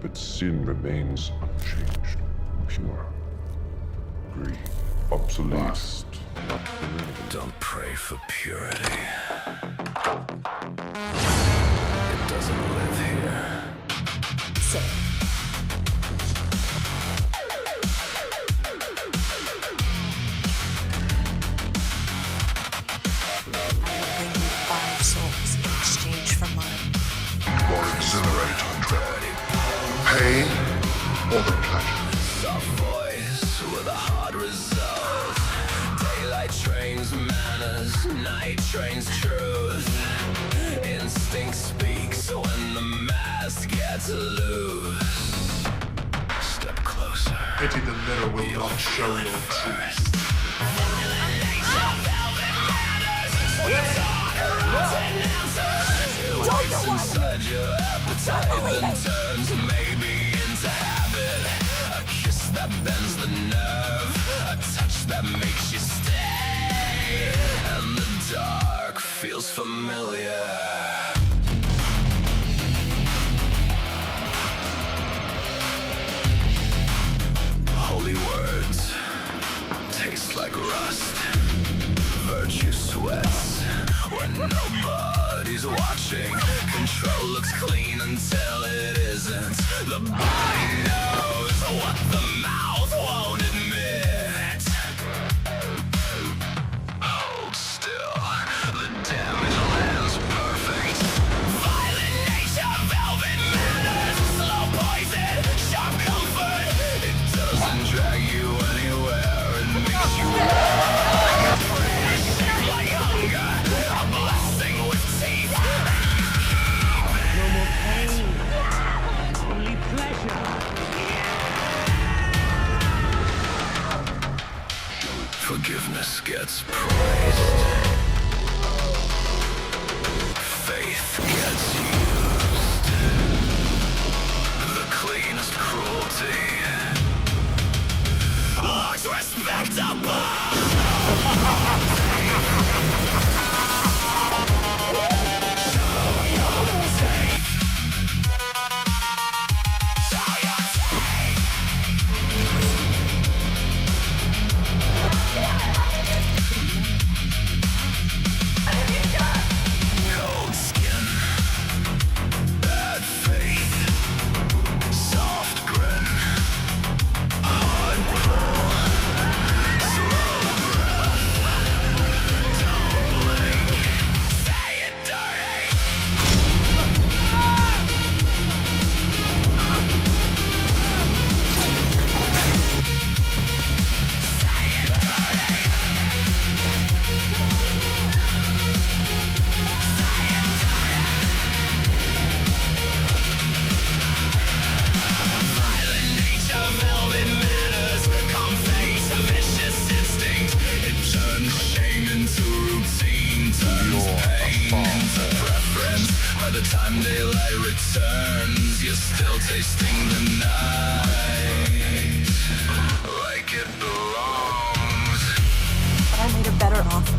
but sin remains unchanged, pure. Greed, obsolete. Lust, not renewable. Don't pray for purity. It doesn't live here. Sit. Souls in exchange for mine. Or exhilarate or dirty. Pain or the pleasure. Soft voice with a hard result. Daylight trains manners, night trains truth. Instinct speaks when the mask gets loose. Step closer. Pity the mirror will not show your truth. Inside your appetite then turns maybe into habit. A kiss that bends the nerve, a touch that makes you stay, and the dark feels familiar. Holy words taste like rust. Virtue sweats when nobody's watching. Control looks clean until it isn't. The body knows what the mouth won't admit. Hold still, the damage lands perfect. Violent nature, velvet manners, slow poison, sharp comfort. It doesn't drag you anywhere, it makes you like hunger, a blessing with teeth. No more pain, only pleasure. Forgiveness gets praised. Faith gets used. The cleanest cruelty looks respectable. Cold skin, bad faith, soft grin, hard pull, slow breath, don't blink, say it dirty. Velvet manners, calm face, a vicious instinct. It turns shame into routine, turns pain into preference. By the time daylight returns, you're still tasting the night like it belongs. But I made a better offer.